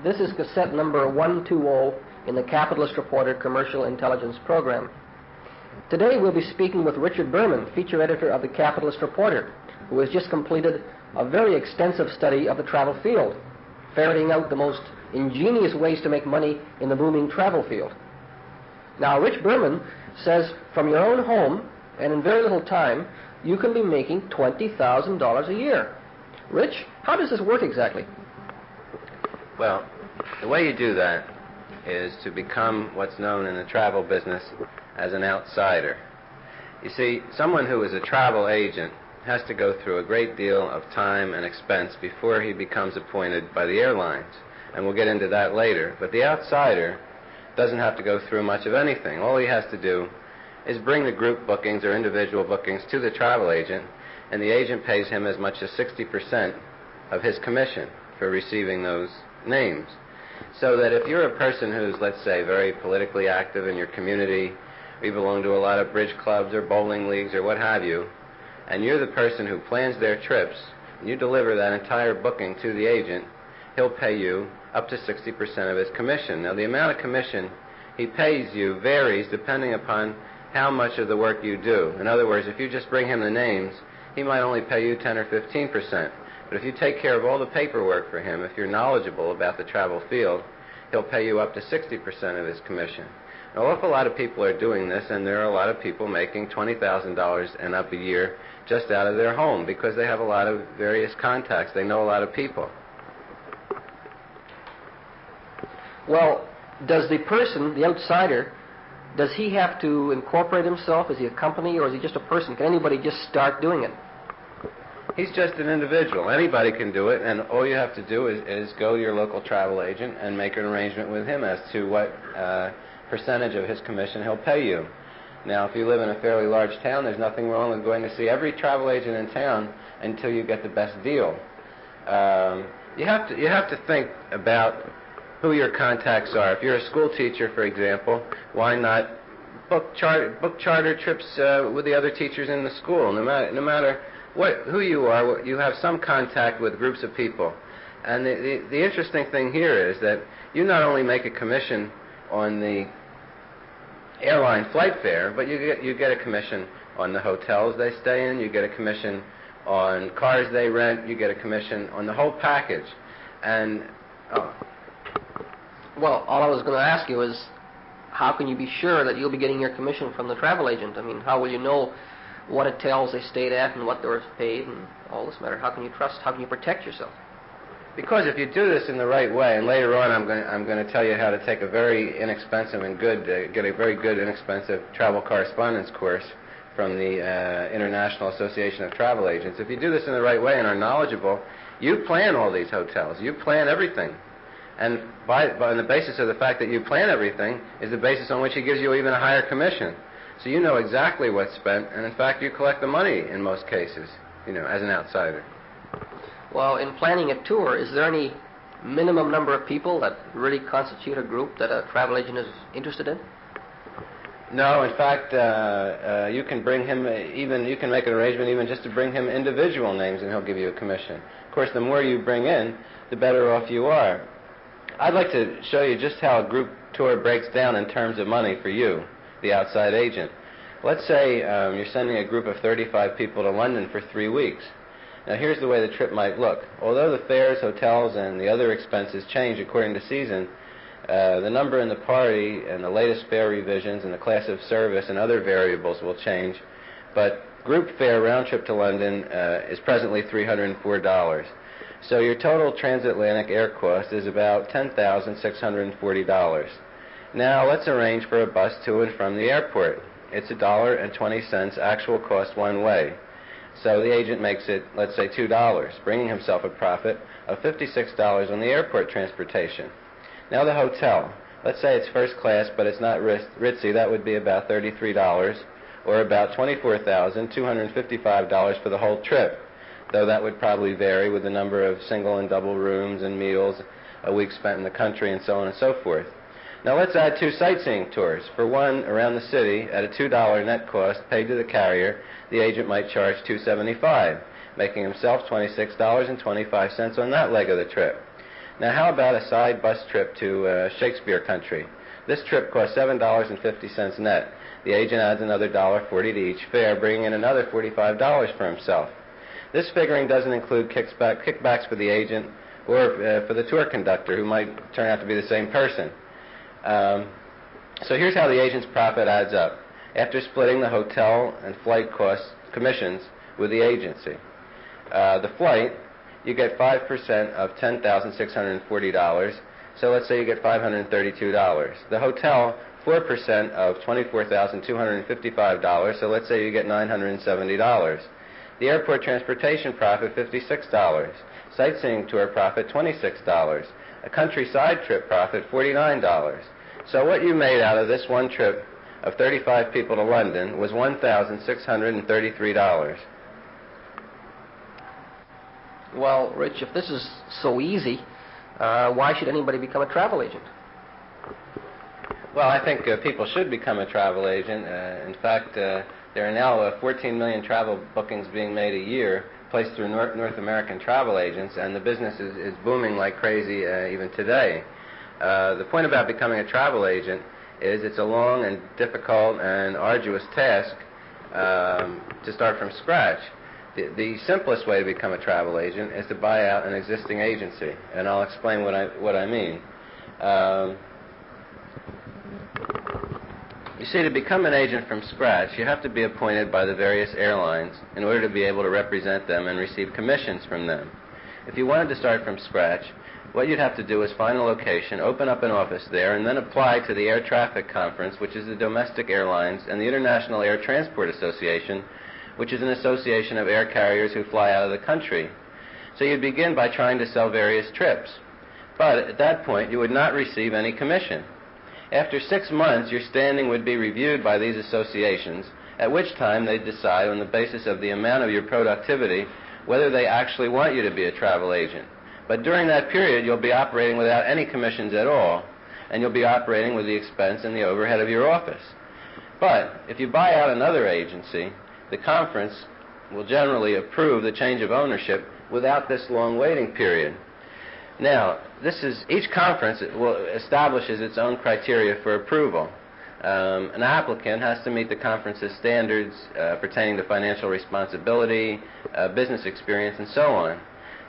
This is cassette number 120 in the Capitalist Reporter Commercial Intelligence Program. Today we'll be speaking with Richard Berman, feature editor of the Capitalist Reporter, who has just completed a very extensive study of the travel field, ferreting out the most ingenious ways to make money in the booming travel field. Now, Rich Berman says from your own home, and in very little time, you can be making $20,000 a year. Rich, how does this work exactly? Well, the way you do that is to become what's known in the travel business as an outsider. You see, someone who is a travel agent has to go through a great deal of time and expense before he becomes appointed by the airlines. And we'll get into that later. But the outsider doesn't have to go through much of anything. All he has to do is bring the group bookings or individual bookings to the travel agent, and the agent pays him as much as 60% of his commission for receiving those names. So that if you're a person who's, let's say, very politically active in your community, or you belong to a lot of bridge clubs or bowling leagues or what have you, and you're the person who plans their trips, and you deliver that entire booking to the agent, he'll pay you up to 60% of his commission. Now, the amount of commission he pays you varies depending upon how much of the work you do. In other words, if you just bring him the names, he might only pay you 10 or 15%. But if you take care of all the paperwork for him, if you're knowledgeable about the travel field, he'll pay you up to 60% of his commission. Now, an awful lot of people are doing this, and there are a lot of people making $20,000 and up a year just out of their home because they have a lot of various contacts. They know a lot of people. Well, does the person, the outsider, does he have to incorporate himself? Is he a company, or is he just a person? Can anybody just start doing it? He's just an individual. Anybody can do it, and all you have to do is go to your local travel agent and make an arrangement with him as to what percentage of his commission he'll pay you. Now, if you live in a fairly large town, there's nothing wrong with going to see every travel agent in town until you get the best deal. You have to think about who your contacts are. If you're a school teacher, for example, why not book charter trips with the other teachers in the school? No matter who you are, you have some contact with groups of people. And the interesting thing here is that you not only make a commission on the airline flight fare, but you get a commission on the hotels they stay in, you get a commission on cars they rent, you get a commission on the whole package. And well, all I was going to ask you is, how can you be sure that you'll be getting your commission from the travel agent? I mean, how will you know what hotels they stayed at and what they were paid and all this matter? How can you trust? How can you protect yourself? Because if you do this in the right way, and later on I'm going to tell you how to take a very inexpensive and get a very good inexpensive travel correspondence course from the International Association of Travel Agents. If you do this in the right way and are knowledgeable, you plan all these hotels. You plan everything. And on the basis of the fact that you plan everything is the basis on which he gives you even a higher commission. So you know exactly what's spent, and in fact you collect the money in most cases, as an outsider. Well, in planning a tour, is there any minimum number of people that really constitute a group that a travel agent is interested in? No, in fact, you can bring him you can make an arrangement even just to bring him individual names, and he'll give you a commission. Of course, the more you bring in, the better off you are. I'd like to show you just how a group tour breaks down in terms of money for you, the outside agent. Let's say you're sending a group of 35 people to London for 3 weeks. Now, here's the way the trip might look. Although the fares, hotels, and the other expenses change according to season, the number in the party and the latest fare revisions and the class of service and other variables will change. But group fare round trip to London is presently $304. So your total transatlantic air cost is about $10,640. Now let's arrange for a bus to and from the airport. It's $1.20 actual cost one way. So the agent makes it, let's say, $2, bringing himself a profit of $56 on the airport transportation. Now the hotel. Let's say it's first class, but it's not ritzy. That would be about $33, or about $24,255 for the whole trip, though that would probably vary with the number of single and double rooms and meals, a week spent in the country, and so on and so forth. Now let's add 2 sightseeing tours. For one around the city at a $2 net cost paid to the carrier, the agent might charge $2.75, making himself $26.25 on that leg of the trip. Now, how about a side bus trip to Shakespeare country? This trip costs $7.50 net. The agent adds another $1.40 to each fare, bringing in another $45 for himself. This figuring doesn't include kickbacks for the agent or for the tour conductor, who might turn out to be the same person. So here's how the agent's profit adds up, after splitting the hotel and flight cost commissions with the agency. The flight, you get 5% of $10,640, so let's say you get $532. The hotel, 4% of $24,255, so let's say you get $970. The airport transportation profit, $56. Sightseeing tour profit, $26. A countryside trip profit, $49. So what you made out of this one trip of 35 people to London was $1,633. Well, Rich, if this is so easy, why should anybody become a travel agent? Well, I think people should become a travel agent. In fact, there are now 14 million travel bookings being made a year, placed through North American travel agents, and the business is booming like crazy even today. The point about becoming a travel agent is it's a long and difficult and arduous task to start from scratch. The simplest way to become a travel agent is to buy out an existing agency, and I'll explain what I mean. You see, to become an agent from scratch, you have to be appointed by the various airlines in order to be able to represent them and receive commissions from them. If you wanted to start from scratch, what you'd have to do is find a location, open up an office there, and then apply to the Air Traffic Conference, which is the domestic airlines, and the International Air Transport Association, which is an association of air carriers who fly out of the country. So you'd begin by trying to sell various trips. But at that point, you would not receive any commission. After 6 months, your standing would be reviewed by these associations, at which time they'd decide on the basis of the amount of your productivity whether they actually want you to be a travel agent. But during that period, you'll be operating without any commissions at all, and you'll be operating with the expense and the overhead of your office. But if you buy out another agency, the conference will generally approve the change of ownership without this long waiting period. Now, each conference establishes its own criteria for approval. An applicant has to meet the conference's standards pertaining to financial responsibility, business experience, and so on.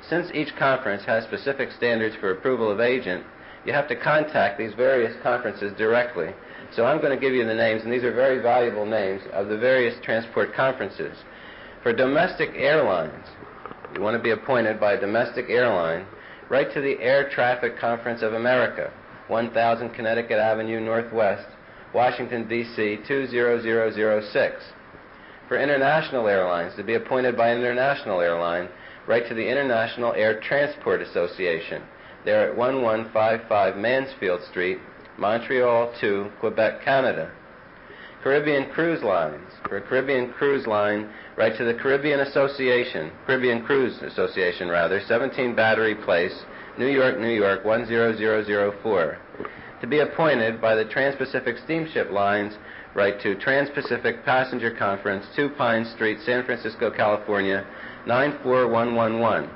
Since each conference has specific standards for approval of agent, you have to contact these various conferences directly. So I'm going to give you the names, and these are very valuable names, of the various transport conferences. For domestic airlines, you want to be appointed by a domestic airline, write to the Air Traffic Conference of America, 1000 Connecticut Avenue Northwest, Washington, D.C., 20006. For international airlines, to be appointed by an international airline, write to the International Air Transport Association. They're at 1155 Mansfield Street, Montreal 2, Quebec, Canada. Caribbean Cruise Lines. For a Caribbean cruise line, write to the Caribbean Cruise Association, 17 Battery Place, New York, New York, 10004. To be appointed by the Trans-Pacific Steamship Lines, write to Trans-Pacific Passenger Conference, 2 Pine Street, San Francisco, California, 94111.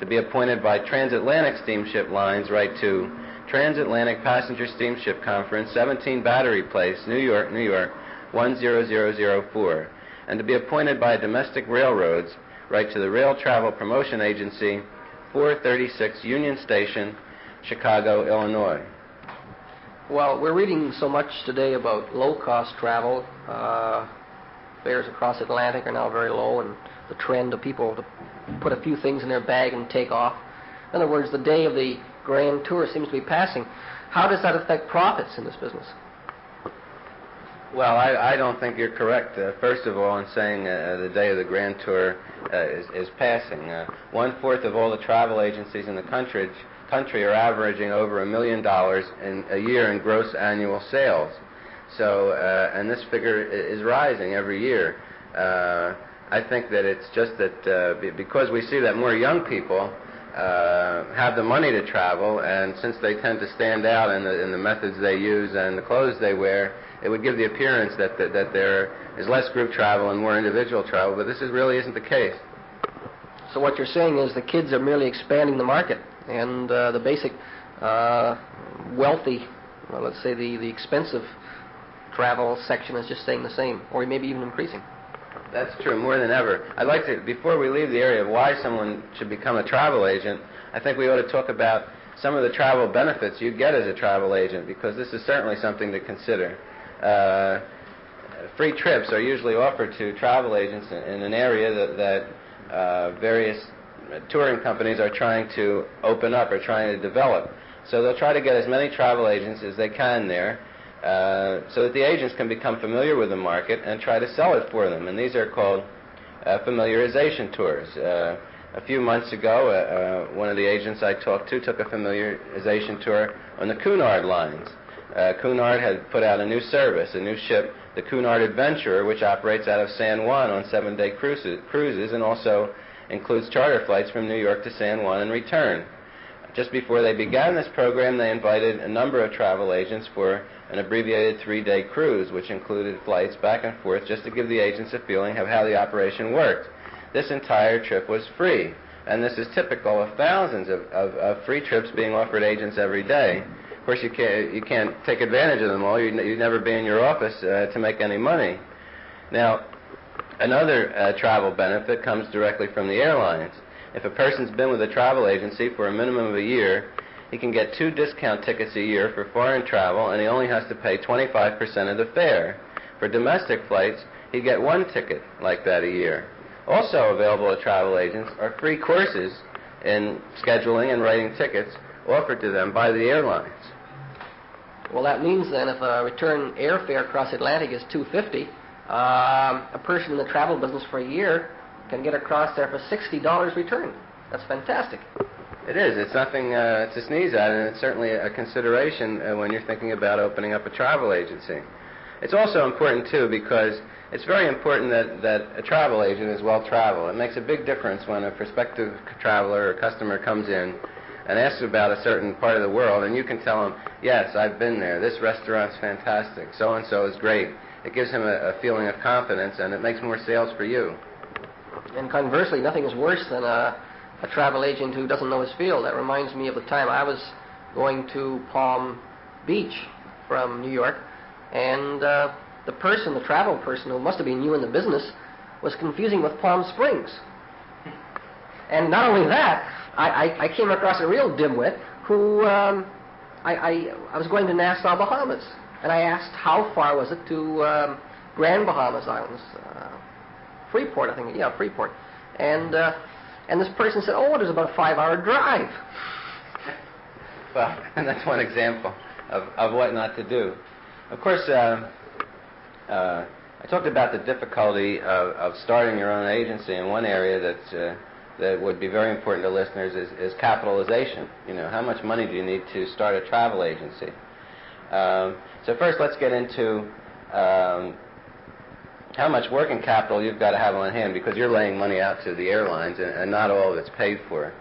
To be appointed by Transatlantic Steamship Lines, write to Transatlantic Passenger Steamship Conference, 17 Battery Place, New York, New York, 10004. And to be appointed by domestic railroads, write to the Rail Travel Promotion Agency, 436 Union Station, Chicago, Illinois. Well, we're reading so much today about low-cost travel. Fares across Atlantic are now very low, and the trend of people to put a few things in their bag and take off. In other words, the day of the grand tour seems to be passing. How does that affect profits in this business? Well, I don't think you're correct, first of all, in saying the day of the grand tour is passing. 1/4 of all the travel agencies in the country are averaging over $1 million a year in gross annual sales. So, and this figure is rising every year. I think that it's just that because we see that more young people have the money to travel, and since they tend to stand out in the methods they use and the clothes they wear, it would give the appearance that there is less group travel and more individual travel, but this really isn't the case. So what you're saying is the kids are merely expanding the market. and the basic wealthy, well, let's say the expensive travel section is just staying the same, or maybe even increasing. That's true, more than ever. I'd like to, before we leave the area of why someone should become a travel agent, I think we ought to talk about some of the travel benefits you get as a travel agent, because this is certainly something to consider. Free trips are usually offered to travel agents in an area that various touring companies are trying to open up or trying to develop. So they'll try to get as many travel agents as they can there, so that the agents can become familiar with the market and try to sell it for them. And these are called familiarization tours. A few months ago, one of the agents I talked to took a familiarization tour on the Cunard lines. Cunard had put out a new service, a new ship, the Cunard Adventurer, which operates out of San Juan on 7-day cruises and also includes charter flights from New York to San Juan and return. Just before they began this program, they invited a number of travel agents for an abbreviated 3-day cruise, which included flights back and forth just to give the agents a feeling of how the operation worked. This entire trip was free, and this is typical of thousands of free trips being offered agents every day. Of course, you can't take advantage of them all. You'd never be in your office to make any money. Now, another travel benefit comes directly from the airlines. If a person's been with a travel agency for a minimum of a year, he can get 2 discount tickets a year for foreign travel, and he only has to pay 25% of the fare. For domestic flights, he'd get 1 ticket like that a year. Also available to travel agents are free courses in scheduling and writing tickets offered to them by the airlines. Well, that means then if a return airfare across Atlantic is $250, a person in the travel business for a year can get across there for $60 return. That's fantastic. It is. It's nothing to sneeze at, and it's certainly a consideration when you're thinking about opening up a travel agency. It's also important, too, because it's very important that a travel agent is well-traveled. It makes a big difference when a prospective traveler or customer comes in and asks about a certain part of the world, and you can tell them, yes, I've been there, this restaurant's fantastic, so-and-so is great. It gives him a feeling of confidence, and it makes more sales for you. And conversely, nothing is worse than a travel agent who doesn't know his field. That reminds me of the time I was going to Palm Beach from New York, and the travel person, who must have been new in the business, was confusing with Palm Springs. And not only that, I came across a real dimwit who, I was going to Nassau, Bahamas, and I asked how far was it to Grand Bahamas Islands, Freeport, I think, yeah, Freeport. And this person said, oh, there's about a 5-hour drive. Well, and that's one example of what not to do. Of course, I talked about the difficulty of starting your own agency, and one area that would be very important to listeners is capitalization. You know, how much money do you need to start a travel agency? So first, let's get into how much working capital you've got to have on hand, because you're laying money out to the airlines, and not all of it's paid for.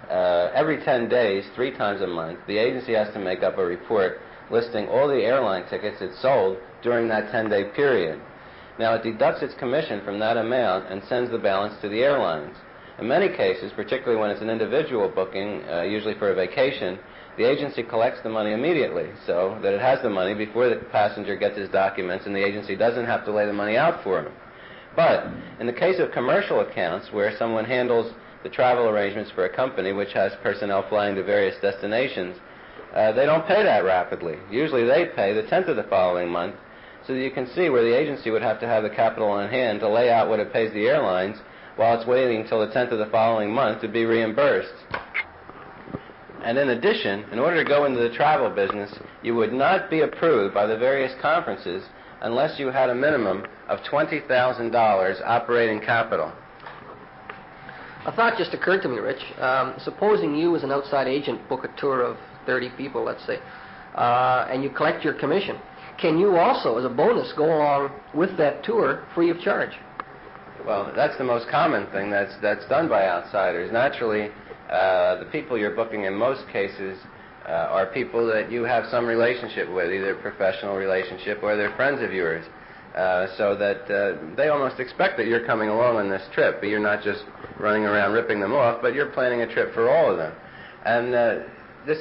Every 10 days, 3 times a month, the agency has to make up a report listing all the airline tickets it sold during that 10-day period. Now, it deducts its commission from that amount and sends the balance to the airlines. In many cases, particularly when it's an individual booking, usually for a vacation, the agency collects the money immediately so that it has the money before the passenger gets his documents, and the agency doesn't have to lay the money out for him. But in the case of commercial accounts, where someone handles the travel arrangements for a company which has personnel flying to various destinations, they don't pay that rapidly. Usually they pay the 10th of the following month, so that you can see where the agency would have to have the capital on hand to lay out what it pays the airlines while it's waiting until the 10th of the following month to be reimbursed. And in addition, in order to go into the travel business, you would not be approved by the various conferences unless you had a minimum of $20,000 operating capital. A thought just occurred to me, Rich. Supposing you as an outside agent book a tour of 30 people, let's say, and you collect your commission, can you also, as a bonus, go along with that tour free of charge? Well, that's the most common thing that's done by outsiders. Naturally, the people you're booking in most cases are people that you have some relationship with, either a professional relationship or they're friends of yours, so that they almost expect that you're coming along on this trip, but you're not just running around ripping them off, but you're planning a trip for all of them. And this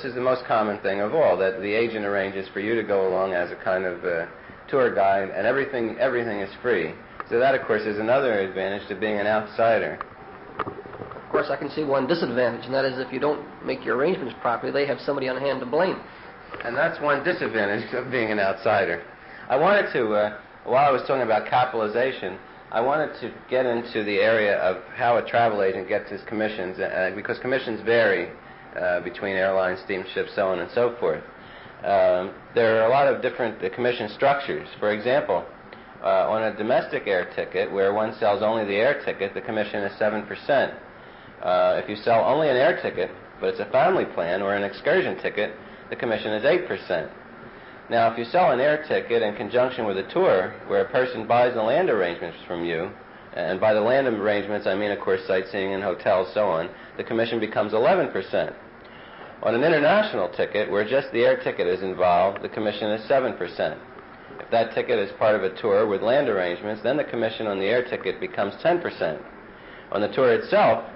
is the most common thing of all, that the agent arranges for you to go along as a kind of tour guide, and everything is free. So that, of course, is another advantage to being an outsider. Of course, I can see one disadvantage, and that is if you don't make your arrangements properly, they have somebody on hand to blame. And that's one disadvantage of being an outsider. I wanted to, while I was talking about capitalization, I wanted to get into the area of how a travel agent gets his commissions, because commissions vary between airlines, steamships, so on and so forth. There are a lot of different commission structures. For example, on a domestic air ticket, where one sells only the air ticket, the commission is 7%. If you sell only an air ticket, but it's a family plan or an excursion ticket, the commission is 8%. Now, if you sell an air ticket in conjunction with a tour, where a person buys the land arrangements from you, and by the land arrangements I mean, of course, sightseeing and hotels, so on, the commission becomes 11%. On an international ticket, where just the air ticket is involved, the commission is 7%. If that ticket is part of a tour with land arrangements, then the commission on the air ticket becomes 10%. On the tour itself,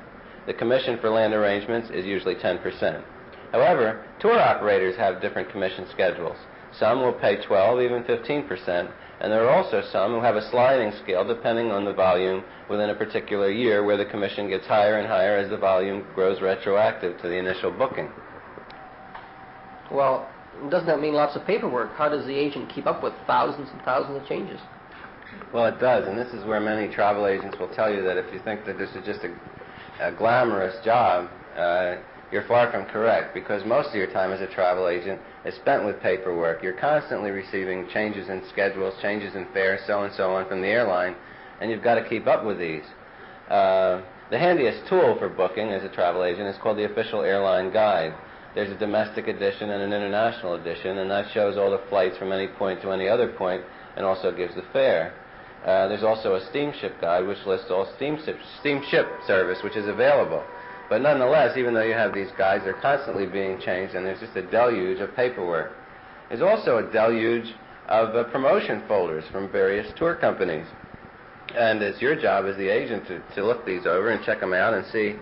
the commission for land arrangements is usually 10%. However, tour operators have different commission schedules. Some will pay 12, even 15%, and there are also some who have a sliding scale depending on the volume within a particular year, where the commission gets higher and higher as the volume grows retroactive to the initial booking. Well, doesn't that mean lots of paperwork? How does the agent keep up with thousands and thousands of changes? Well, it does, and this is where many travel agents will tell you that if you think that this is just a glamorous job, you're far from correct, because most of your time as a travel agent is spent with paperwork. You're constantly receiving changes in schedules, changes in fares, so and so on from the airline, and you've got to keep up with these. The handiest tool for booking as a travel agent is called the Official Airline Guide. There's a domestic edition and an international edition, and that shows all the flights from any point to any other point and also gives the fare. There's also a steamship guide which lists all steamship service which is available. But nonetheless, even though you have these guides, they're constantly being changed, and there's just a deluge of paperwork. There's also a deluge of promotion folders from various tour companies. And it's your job as the agent to look these over and check them out and see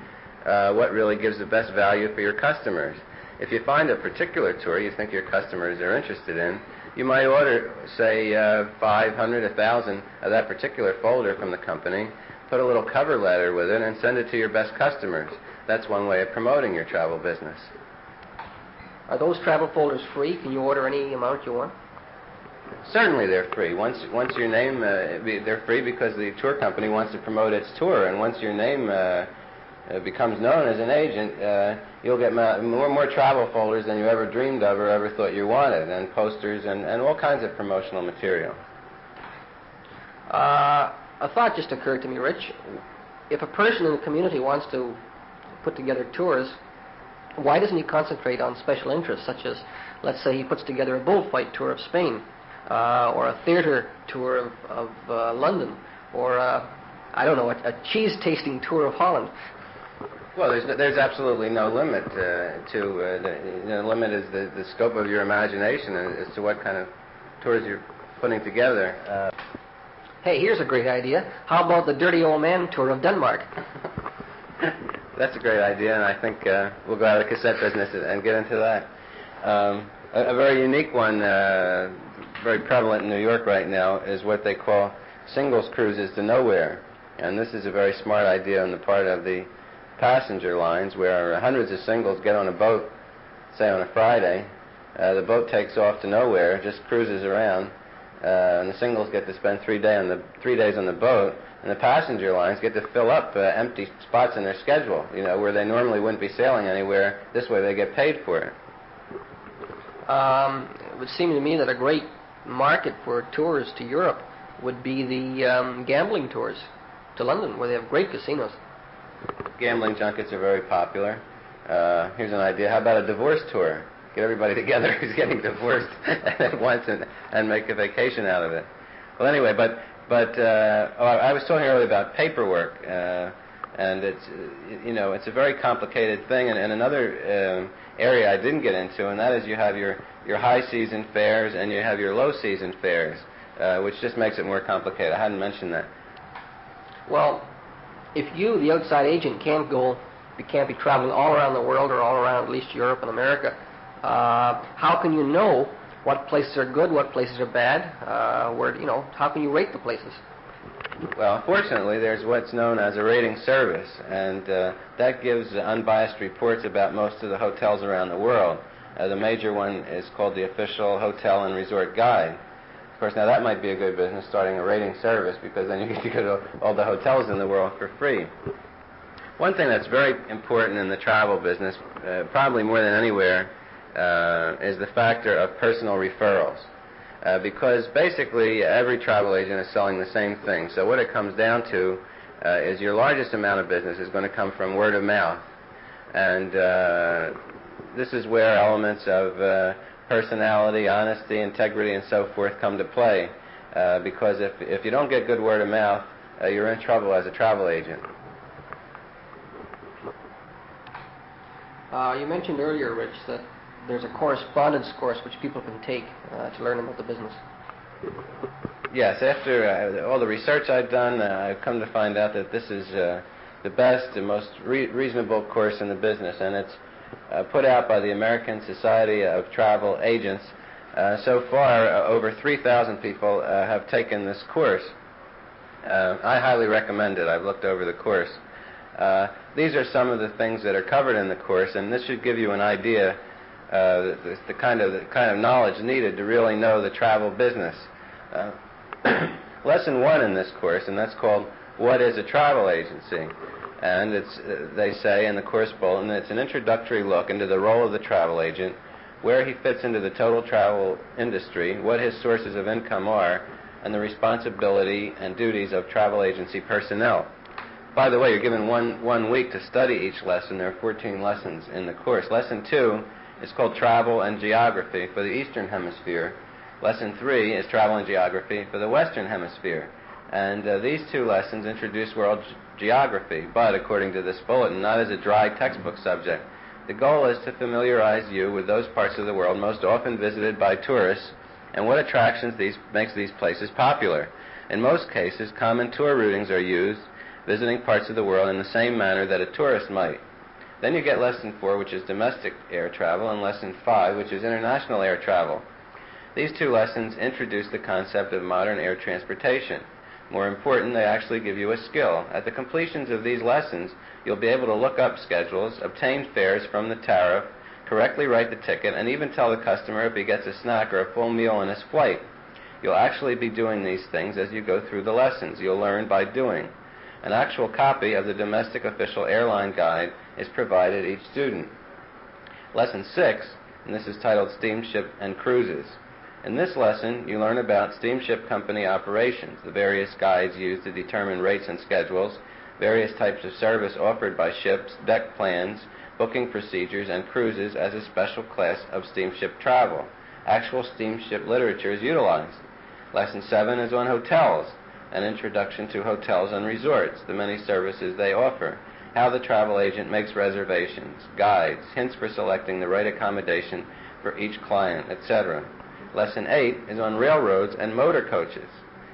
what really gives the best value for your customers. If you find a particular tour you think your customers are interested in, you might order, say, 500, 1,000 of that particular folder from the company, put a little cover letter with it, and send it to your best customers. That's one way of promoting your travel business. Are those travel folders free? Can you order any amount you want? Certainly they're free. Once your name, they're free because the tour company wants to promote its tour, and once your name becomes known as an agent, you'll get more travel folders than you ever dreamed of or ever thought you wanted, and posters and all kinds of promotional material. A thought just occurred to me, Rich. If a person in the community wants to put together tours, why doesn't he concentrate on special interests, such as, let's say, he puts together a bullfight tour of Spain, or a theater tour of London, or, I don't know, a cheese-tasting tour of Holland? Well, there's absolutely no limit the limit is the scope of your imagination as to what kind of tours you're putting together. Hey, here's a great idea. How about the dirty old man tour of Denmark? That's a great idea, and I think we'll go out of the cassette business and get into that. A very unique one, very prevalent in New York right now, is what they call singles cruises to nowhere. And this is a very smart idea on the part of the passenger lines, where hundreds of singles get on a boat, say on a Friday. The boat takes off to nowhere, just cruises around, and the singles get to spend 3 days on the boat, and the passenger lines get to fill up empty spots in their schedule, where they normally wouldn't be sailing anywhere. This way they get paid for it. It would seem to me that a great market for tours to Europe would be the gambling tours to London, where they have great casinos. Gambling junkets are very popular. Here's an idea. How about a divorce tour? Get everybody together who's getting divorced at once and make a vacation out of it. Well, anyway, but I was talking earlier about paperwork, and it's a very complicated thing. And another area I didn't get into, and that is you have your high season fares and you have your low season fares, which just makes it more complicated. I hadn't mentioned that. Well, if you, the outside agent, can't go you can't be traveling all around the world or all around at least Europe and America. How can you know what places are good, what places are bad? How can you rate the places? Well, fortunately, there's what's known as a rating service, and that gives unbiased reports about most of the hotels around the world. The major one is called the Official Hotel and Resort Guide. Of course, now that might be a good business, starting a rating service, because then you get to go to all the hotels in the world for free. One thing that's very important in the travel business, probably more than anywhere, is the factor of personal referrals. Because basically every travel agent is selling the same thing. So what it comes down to is your largest amount of business is going to come from word of mouth. And this is where elements of personality, honesty, integrity, and so forth come to play. Because if you don't get good word of mouth, you're in trouble as a travel agent. You mentioned earlier, Rich, that there's a correspondence course which people can take to learn about the business. Yes, after all the research I've done, I've come to find out that this is the best and most reasonable course in the business, and it's put out by the American Society of Travel Agents. So far, over 3,000 people have taken this course. I highly recommend it. I've looked over the course. These are some of the things that are covered in the course, and this should give you an idea the kind of knowledge needed to really know the travel business. Lesson 1 in this course, and that's called "What is a Travel Agency?" And they say in the course bulletin, it's an introductory look into the role of the travel agent, where he fits into the total travel industry, what his sources of income are, and the responsibility and duties of travel agency personnel. By the way, you're given one week to study each lesson. There are 14 lessons in the course. Lesson 2 is called Travel and Geography for the Eastern Hemisphere. Lesson 3 is Travel and Geography for the Western Hemisphere. And these two lessons introduce world geography, but according to this bulletin, not as a dry textbook subject. The goal is to familiarize you with those parts of the world most often visited by tourists and what attractions makes these places popular. In most cases, common tour routings are used, visiting parts of the world in the same manner that a tourist might. Then you get Lesson 4, which is domestic air travel, and Lesson 5, which is international air travel. These two lessons introduce the concept of modern air transportation. More important, they actually give you a skill. At the completions of these lessons, you'll be able to look up schedules, obtain fares from the tariff, correctly write the ticket, and even tell the customer if he gets a snack or a full meal on his flight. You'll actually be doing these things as you go through the lessons. You'll learn by doing. An actual copy of the Domestic Official Airline Guide is provided each student. Lesson 6, and this is titled Steamship and Cruises. In this lesson, you learn about steamship company operations, the various guides used to determine rates and schedules, various types of service offered by ships, deck plans, booking procedures, and cruises as a special class of steamship travel. Actual steamship literature is utilized. Lesson 7 is on hotels, an introduction to hotels and resorts, the many services they offer, how the travel agent makes reservations, guides, hints for selecting the right accommodation for each client, etc. Lesson 8 is on railroads and motor coaches.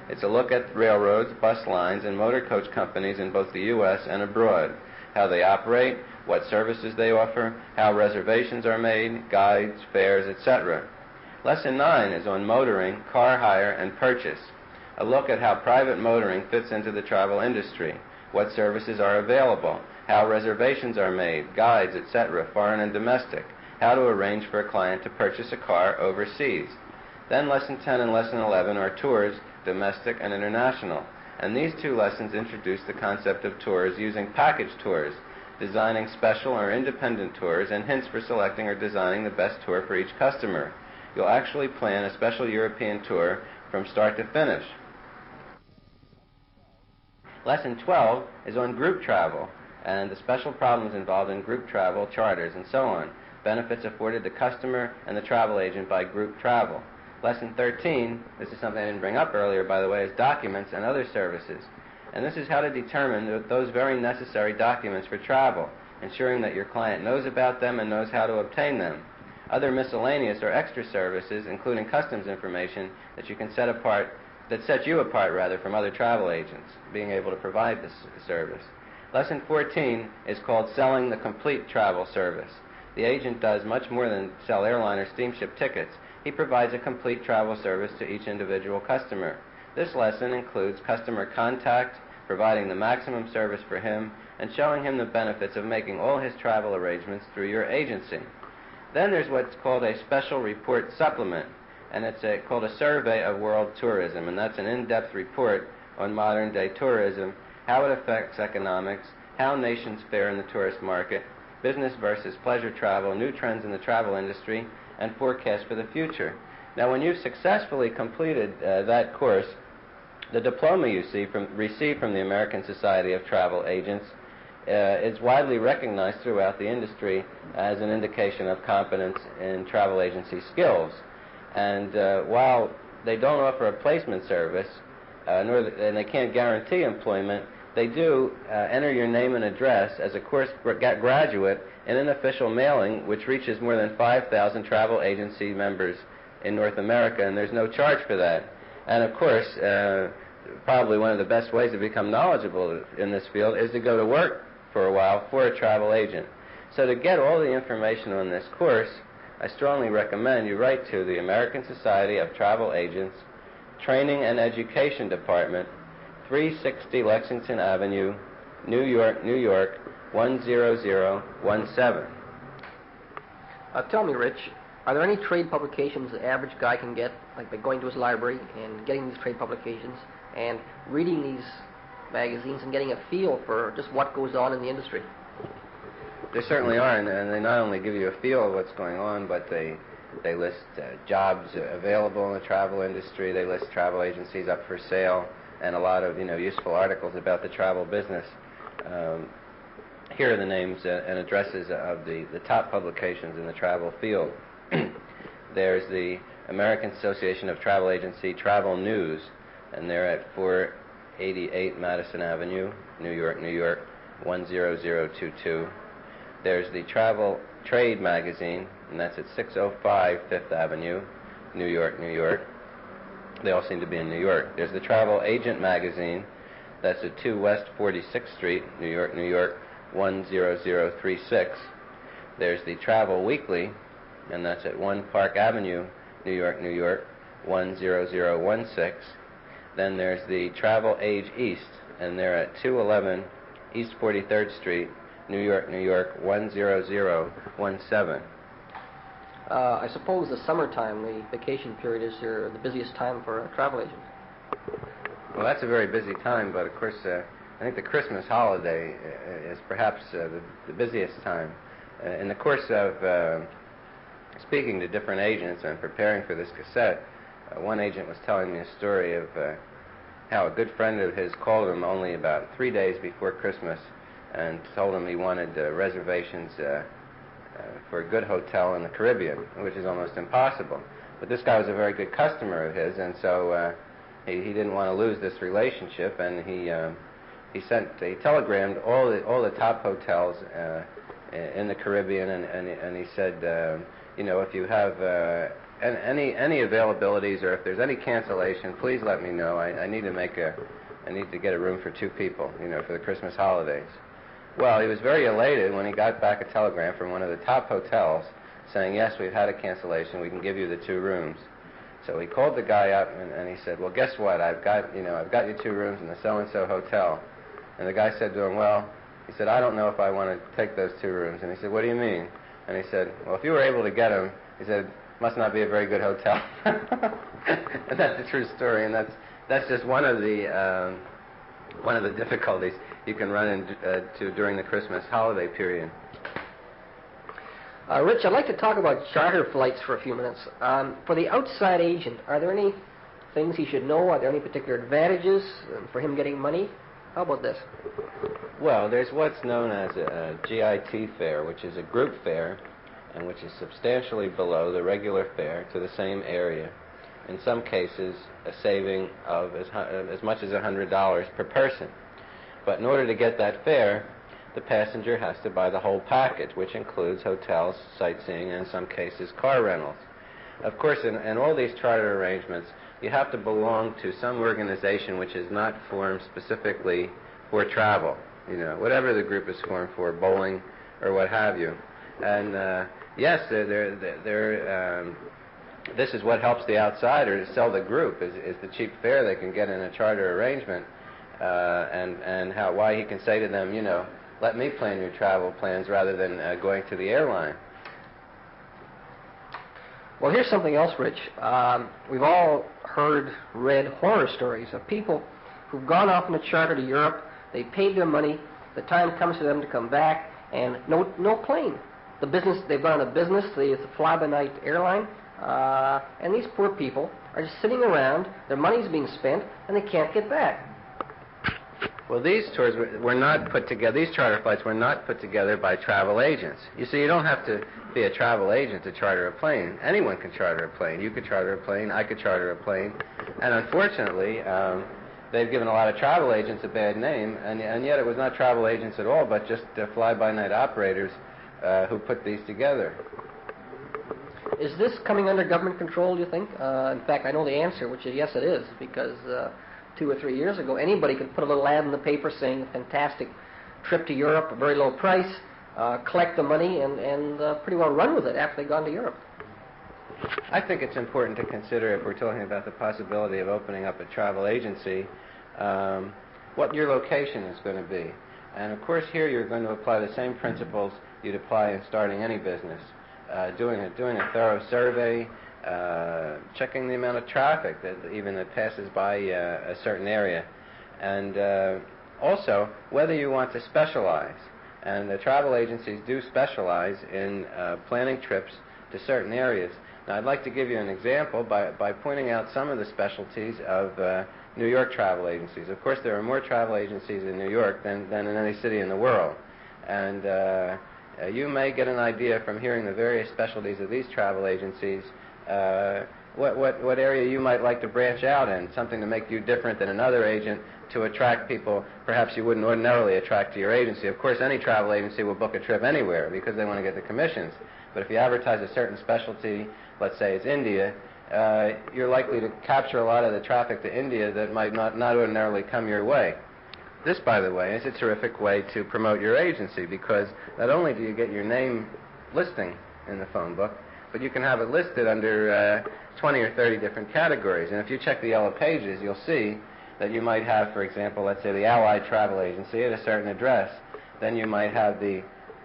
It's a look at railroads, bus lines, and motor coach companies in both the U.S. and abroad, how they operate, what services they offer, how reservations are made, guides, fares, etc. Lesson 9 is on motoring, car hire, and purchase, a look at how private motoring fits into the travel industry, what services are available, how reservations are made, guides, etc., foreign and domestic, how to arrange for a client to purchase a car overseas. Then Lesson 10 and Lesson 11 are tours, domestic and international, and these two lessons introduce the concept of tours using package tours, designing special or independent tours, and hints for selecting or designing the best tour for each customer. You'll actually plan a special European tour from start to finish. Lesson 12 is on group travel and the special problems involved in group travel, charters, and so on, benefits afforded the customer and the travel agent by group travel. Lesson 13, this is something I didn't bring up earlier, by the way, is documents and other services. And this is how to determine those very necessary documents for travel, ensuring that your client knows about them and knows how to obtain them. Other miscellaneous or extra services, including customs information, that you can set you apart from other travel agents, being able to provide this service. Lesson 14 is called Selling the Complete Travel Service. The agent does much more than sell airline or steamship tickets. He provides a complete travel service to each individual customer. This lesson includes customer contact, providing the maximum service for him, and showing him the benefits of making all his travel arrangements through your agency. Then there's what's called a special report supplement, and it's called a survey of world tourism, and that's an in-depth report on modern-day tourism, how it affects economics, how nations fare in the tourist market, business versus pleasure travel, new trends in the travel industry, and forecasts for the future. Now, when you've successfully completed that course, the diploma you receive from the American Society of Travel Agents is widely recognized throughout the industry as an indication of competence in travel agency skills. And while they don't offer a placement service, and they can't guarantee employment, they do enter your name and address as a course graduate in an official mailing which reaches more than 5,000 travel agency members in North America, and there's no charge for that. And of course, probably one of the best ways to become knowledgeable in this field is to go to work for a while for a travel agent. So to get all the information on this course, I strongly recommend you write to the American Society of Travel Agents, Training and Education Department, 360 Lexington Avenue, New York, New York, 10017. Tell me, Rich, are there any trade publications the average guy can get, like by going to his library and getting these trade publications and reading these magazines and getting a feel for just what goes on in the industry? There certainly are, and they not only give you a feel of what's going on, but they list jobs available in the travel industry. They list travel agencies up for sale, and a lot of useful articles about the travel business. Here are the names and addresses of the top publications in the travel field. There's the American Association of Travel Agency Travel News, and they're at 488 Madison Avenue, New York, New York, 10022. There's the Travel Trade Magazine, and that's at 605 Fifth Avenue, New York, New York. They all seem to be in New York. There's the Travel Agent Magazine, that's at 2 West 46th Street, New York, New York, 10036. There's the Travel Weekly, and that's at 1 Park Avenue, New York, New York, 10016. Then there's the Travel Age East, and they're at 211 East 43rd Street, New York, New York, 10017. I suppose the summertime, the vacation period, is the busiest time for a travel agent. Well, that's a very busy time, but of course, I think the Christmas holiday is perhaps the busiest time. In the course of speaking to different agents and preparing for this cassette, one agent was telling me a story of how a good friend of his called him only about 3 days before Christmas and told him he wanted reservations for a good hotel in the Caribbean, which is almost impossible. But this guy was a very good customer of his, and so he didn't want to lose this relationship, and he telegrammed all the top hotels in the Caribbean, and he said, if you have any availabilities or if there's any cancellation, please let me know. I need to get a room for 2 people, for the Christmas holidays. Well, he was very elated when he got back a telegram from one of the top hotels saying, yes, we've had a cancellation, we can give you the 2 rooms. So he called the guy up and he said, well, guess what, I've got you 2 rooms in the so-and-so hotel. And the guy said to him, well, he said, I don't know if I want to take those 2 rooms. And he said, what do you mean? And he said, well, if you were able to get them, he said, must not be a very good hotel. And that's the true story, and that's just one of the difficulties you can run into during the Christmas holiday period. Rich, I'd like to talk about charter flights for a few minutes. For the outside agent, are there any things he should know? Are there any particular advantages for him getting money? How about this? Well, there's what's known as a GIT fare, which is a group fare, and which is substantially below the regular fare to the same area. In some cases, a saving of as much as $100 per person. But in order to get that fare, the passenger has to buy the whole package, which includes hotels, sightseeing, and in some cases car rentals. Of course, in all these charter arrangements, you have to belong to some organization which is not formed specifically for travel. whatever the group is formed for, bowling or what have you. And yes, this is what helps the outsider to sell the group, is the cheap fare they can get in a charter arrangement, and why he can say to them, let me plan your travel plans rather than going to the airline. Well, here's something else, Rich. We've all read horror stories of people who've gone off on a charter to Europe. They paid their money. The time comes for them to come back, and no plane. They've gone on a business. It's a fly-by-night airline, and these poor people are just sitting around. Their money's being spent, and they can't get back. Well, these tours were not put together. These charter flights were not put together by travel agents. You see, you don't have to be a travel agent to charter a plane. Anyone can charter a plane. You could charter a plane. I could charter a plane. And unfortunately, they've given a lot of travel agents a bad name, and yet it was not travel agents at all, but just fly-by-night operators who put these together. Is this coming under government control, do you think? In fact, I know the answer, which is yes, it is, because 2 or 3 years ago, anybody could put a little ad in the paper saying a fantastic trip to Europe, a very low price, collect the money, and pretty well run with it after they've gone to Europe. I think it's important to consider, if we're talking about the possibility of opening up a travel agency, what your location is going to be. And of course here you're going to apply the same principles you'd apply in starting any business. Doing a thorough survey, checking the amount of traffic that passes by a certain area, and also whether you want to specialize. And the travel agencies do specialize in planning trips to certain areas. Now, I'd like to give you an example by pointing out some of the specialties of New York travel agencies. Of course, there are more travel agencies in New York than in any city in the world, and you may get an idea from hearing the various specialties of these travel agencies what area you might like to branch out in, something to make you different than another agent, to attract people perhaps you wouldn't ordinarily attract to your agency. Of course, any travel agency will book a trip anywhere because they want to get the commissions. But if you advertise a certain specialty, let's say it's India, you're likely to capture a lot of the traffic to India that might not ordinarily come your way. This, by the way, is a terrific way to promote your agency, because not only do you get your name listing in the phone book, but you can have it listed under 20 or 30 different categories. And if you check the yellow pages, you'll see that you might have, for example, let's say the Allied Travel Agency at a certain address. Then you might have the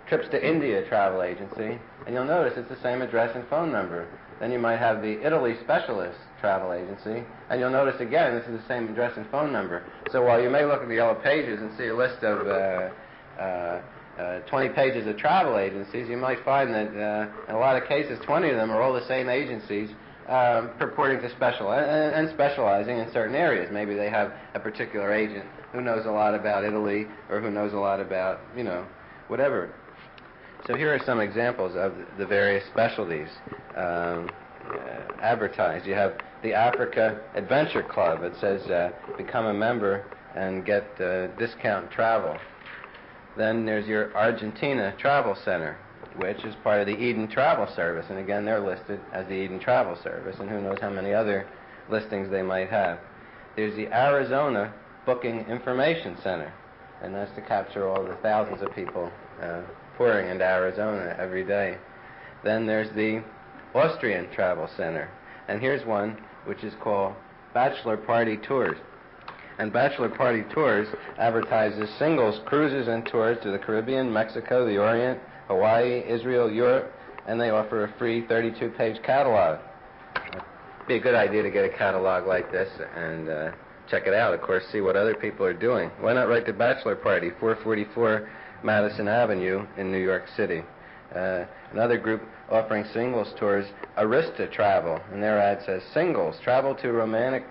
Trips to India Travel Agency, and you'll notice it's the same address and phone number. Then you might have the Italy Specialist Travel Agency, and you'll notice again this is the same address and phone number. So while you may look at the yellow pages and see a list of 20 pages of travel agencies, you might find that in a lot of cases 20 of them are all the same agencies purporting to specializing in certain areas. Maybe they have a particular agent who knows a lot about Italy, or who knows a lot about, whatever. So here are some examples of the various specialties advertised. You have the Africa Adventure Club. It says become a member and get discount travel. Then there's your Argentina Travel Center, which is part of the Eden Travel Service. And again, they're listed as the Eden Travel Service, and who knows how many other listings they might have. There's the Arizona Booking Information Center, and that's to capture all the thousands of people pouring into Arizona every day. Then there's the Austrian Travel Center, and here's one which is called Bachelor Party Tours. And Bachelor Party Tours advertises singles cruises and tours to the Caribbean, Mexico, the Orient, Hawaii, Israel, Europe, and they offer a free 32-page catalog. It'd be a good idea to get a catalog like this and check it out. Of course, see what other people are doing. Why not write to Bachelor Party, 444 Madison Avenue in New York City. Another group offering singles tours, Arista Travel, and their ad says, singles, travel to romantic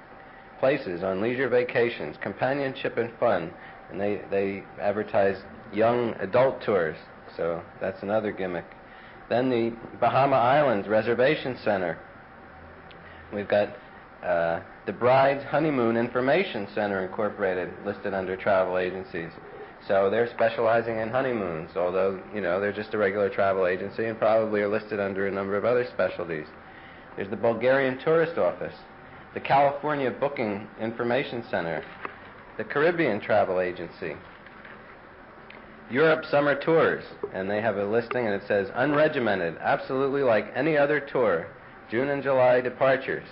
places on leisure vacations, companionship and fun. And they advertise young adult tours, so that's another gimmick. Then the Bahama Islands Reservation Center. We've got the Bride's Honeymoon Information Center Incorporated, listed under travel agencies. So they're specializing in honeymoons, although, they're just a regular travel agency and probably are listed under a number of other specialties. There's the Bulgarian Tourist Office, the California Booking Information Center, the Caribbean Travel Agency, Europe summer tours, and they have a listing, and it says unregimented, absolutely like any other tour, June and July departures.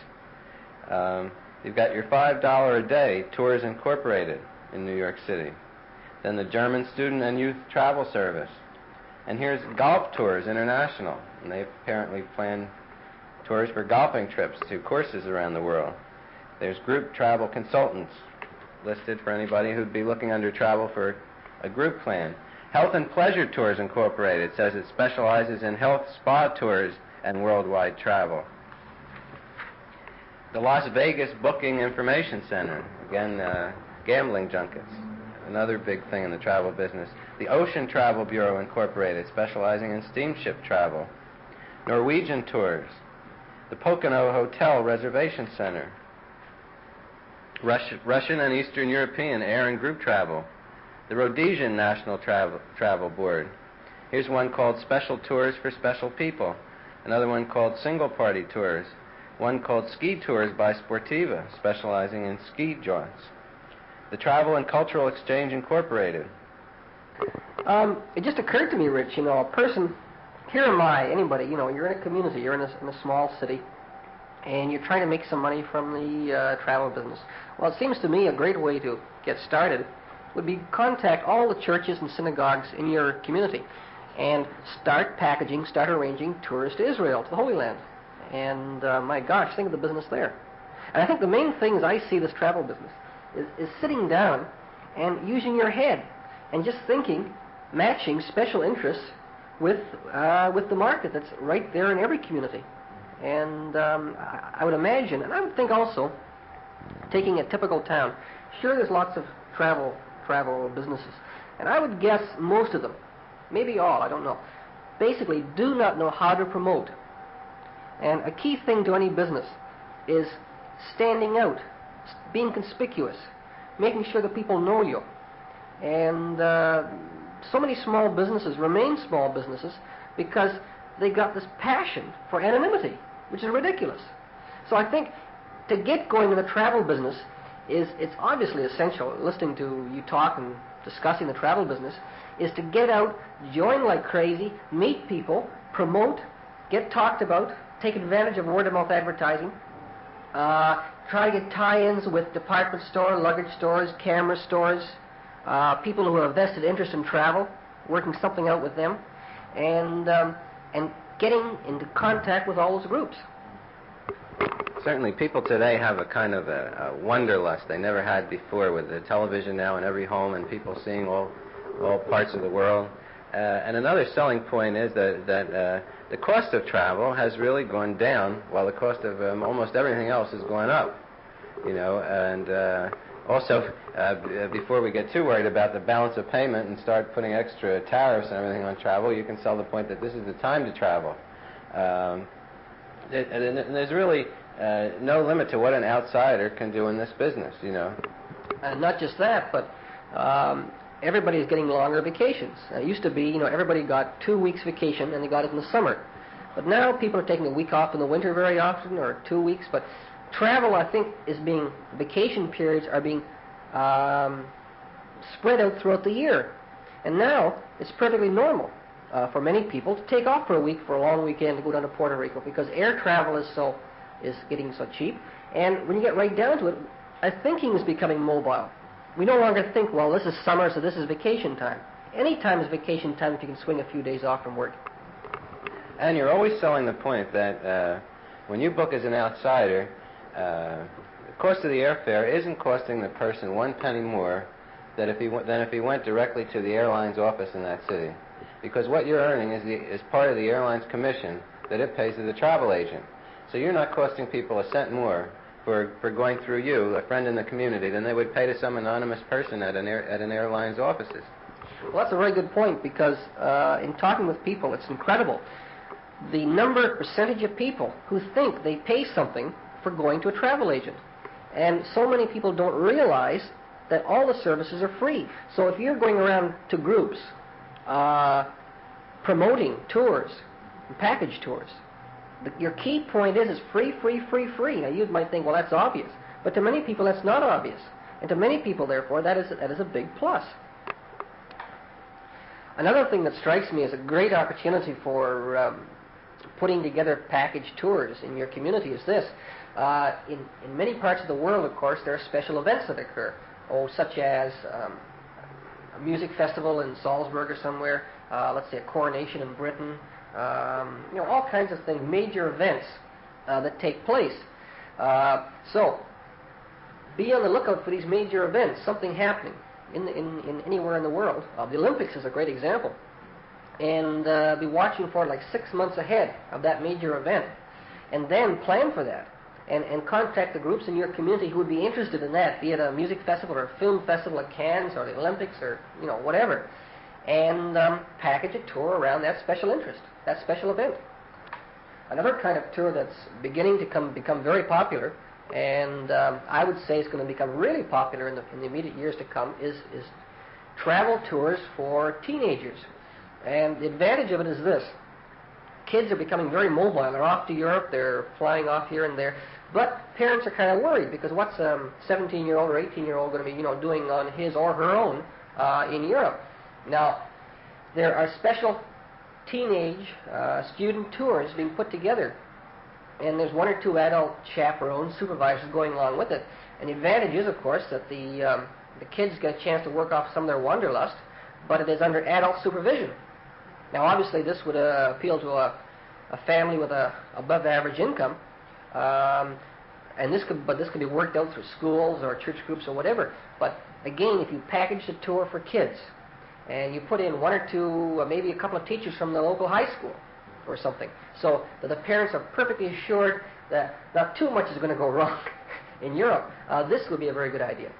You've got your $5 a day Tours Incorporated in New York City. Then the German Student and Youth Travel Service. And here's Golf Tours International, and they apparently plan tours for golfing trips to courses around the world. There's Group Travel Consultants listed for anybody who'd be looking under travel for a group plan. Health and Pleasure Tours Incorporated says it specializes in health spa tours and worldwide travel. The Las Vegas Booking Information Center, again, gambling junkets, another big thing in the travel business. The Ocean Travel Bureau Incorporated, specializing in steamship travel. Norwegian Tours. The Pocono Hotel Reservation Center. Russian and Eastern European air and group travel. The Rhodesian National Travel Board. Here's one called Special Tours for Special People. Another one called Single Party Tours. One called Ski Tours by Sportiva, specializing in ski jaunts. The Travel and Cultural Exchange Incorporated. It just occurred to me, Rich, a person, here am I, anybody, you're in a community, you're in a small city, and you're trying to make some money from the travel business. Well, it seems to me a great way to get started would be contact all the churches and synagogues in your community and start packaging, start arranging tours to Israel, to the Holy Land. And my gosh, think of the business there. And I think the main things I see this travel business is sitting down and using your head and just thinking, matching special interests with the market that's right there in every community. And I would imagine, and I would think also, taking a typical town, sure there's lots of travel businesses, and I would guess most of them, maybe all, I don't know, basically do not know how to promote. And a key thing to any business is standing out, being conspicuous, making sure that people know you. And so many small businesses remain small businesses because they got this passion for anonymity, which is ridiculous. So I think to get going in the travel business it's obviously essential, listening to you talk and discussing the travel business, is to get out, join like crazy, meet people, promote, get talked about, take advantage of word-of-mouth advertising, try to get tie-ins with department store, luggage stores, camera stores, people who have a vested interest in travel, working something out with them, and getting into contact with all those groups. Certainly, people today have a kind of a wanderlust they never had before, with the television now in every home and people seeing all parts of the world. And another selling point is that the cost of travel has really gone down, while the cost of almost everything else is going up. And also, before we get too worried about the balance of payment and start putting extra tariffs and everything on travel, you can sell the point that this is the time to travel. And there's really no limit to what an outsider can do in this business, And not just that, but everybody's getting longer vacations. It used to be, everybody got 2 weeks vacation and they got it in the summer. But now people are taking a week off in the winter very often, or 2 weeks. But travel, I think, vacation periods are being spread out throughout the year. And now it's perfectly normal for many people to take off for a week, for a long weekend, to go down to Puerto Rico, because air travel is getting so cheap. And when you get right down to it, our thinking is becoming mobile. We no longer think, well, this is summer, so this is vacation time. Any time is vacation time if you can swing a few days off from work. And you're always selling the point that when you book as an outsider, the cost of the airfare isn't costing the person 1 penny more than if he went directly to the airline's office in that city. Because what you're earning is part of the airline's commission that it pays to the travel agent. So you're not costing people a cent more for going through you, a friend in the community, than they would pay to some anonymous person at an airline's offices. Well, that's a very good point, because in talking with people, it's incredible the percentage of people who think they pay something for going to a travel agent. And so many people don't realize that all the services are free. So if you're going around to groups promoting tours, package tours, your key point is free, free, free, free. Now, you might think, well, that's obvious. But to many people, that's not obvious. And to many people, therefore, that is a big plus. Another thing that strikes me as a great opportunity for putting together package tours in your community is this. In many parts of the world, of course, there are special events that occur, such as a music festival in Salzburg or somewhere, let's say a coronation in Britain, all kinds of things, major events that take place. So be on the lookout for these major events, something happening in anywhere in the world. The Olympics is a great example. And be watching for like 6 months ahead of that major event, and then plan for that, and contact the groups in your community who would be interested in that, be it a music festival or a film festival at Cannes or the Olympics or whatever, and package a tour around that special interest, that special event. Another kind of tour that's beginning to become very popular, and I would say it's going to become really popular in the immediate years to come, is travel tours for teenagers. And the advantage of it is this. Kids are becoming very mobile. They're off to Europe. They're flying off here and there. But parents are kind of worried because what's a 17-year-old or 18-year-old going to be, doing on his or her own in Europe? Now, there are special teenage student tours being put together. And there's 1 or 2 adult chaperones, supervisors going along with it. And the advantage is, of course, that the kids get a chance to work off some of their wanderlust, but it is under adult supervision. Now, obviously, this would appeal to a family with a above-average income, and this could be worked out through schools or church groups or whatever. But again, if you package the tour for kids, and you put in 1 or 2, maybe a couple of teachers from the local high school or something, so that the parents are perfectly assured that not too much is going to go wrong in Europe, this would be a very good idea.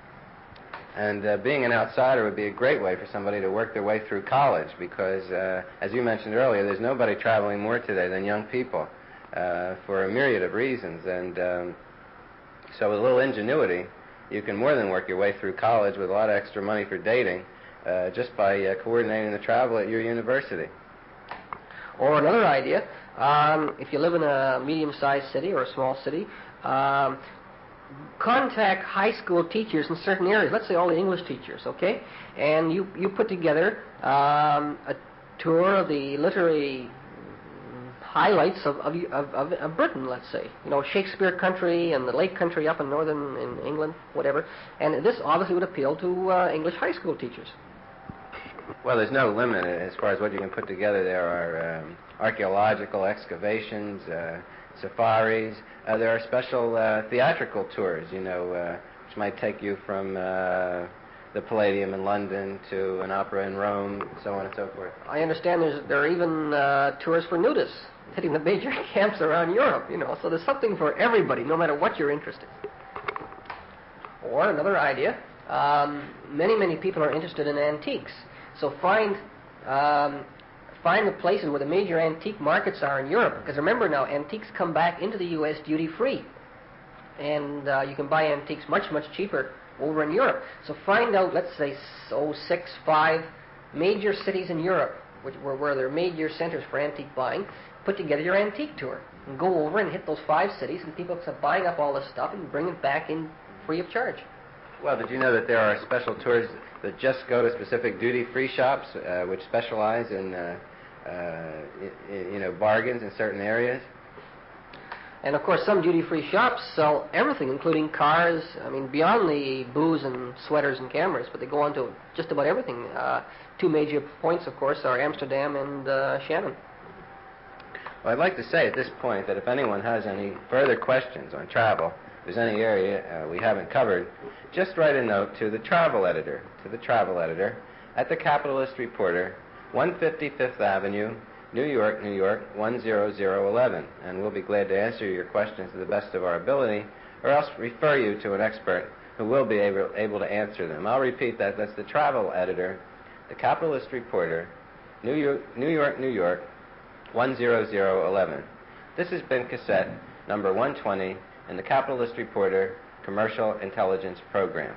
And being an outsider would be a great way for somebody to work their way through college because, as you mentioned earlier, there's nobody traveling more today than young people for a myriad of reasons. And so with a little ingenuity, you can more than work your way through college with a lot of extra money for dating just by coordinating the travel at your university. Or another idea, if you live in a medium-sized city or a small city, contact high school teachers in certain areas, let's say all the English teachers, okay? And you put together a tour of the literary highlights of Britain, let's say. Shakespeare country and the Lake country up in northern in England, whatever. And this obviously would appeal to English high school teachers. Well, there's no limit as far as what you can put together. There are archaeological excavations, safaris. There are special theatrical tours, which might take you from the Palladium in London to an opera in Rome, so on and so forth. I understand there are even tours for nudists hitting the major camps around Europe, so there's something for everybody, no matter what you're interested in. Or another idea, many people are interested in antiques, so find the places where the major antique markets are in Europe. Because remember now, antiques come back into the U.S. duty-free. And you can buy antiques much cheaper over in Europe. So find out, let's say, 5 major cities in Europe where there are major centers for antique buying. Put together your antique tour. And go over and hit those 5 cities, and people start buying up all this stuff and bring it back in free of charge. Well, did you know that there are special tours that just go to specific duty-free shops which specialize in bargains in certain areas? And of course, some duty-free shops sell everything, including cars. Beyond the booze and sweaters and cameras, but they go on to just about everything. 2 major points, of course, are Amsterdam and Shannon. Well, I'd like to say at this point that if anyone has any further questions on travel, if there's any area we haven't covered, just write a note to the travel editor, at the Capitalist Reporter, 150 Fifth Avenue, New York, 10011, and we'll be glad to answer your questions to the best of our ability, or else refer you to an expert who will be able to answer them. I'll repeat that. That's the travel editor, the Capitalist Reporter, New York, 10011. This has been cassette number 120 in the Capitalist Reporter Commercial Intelligence Program.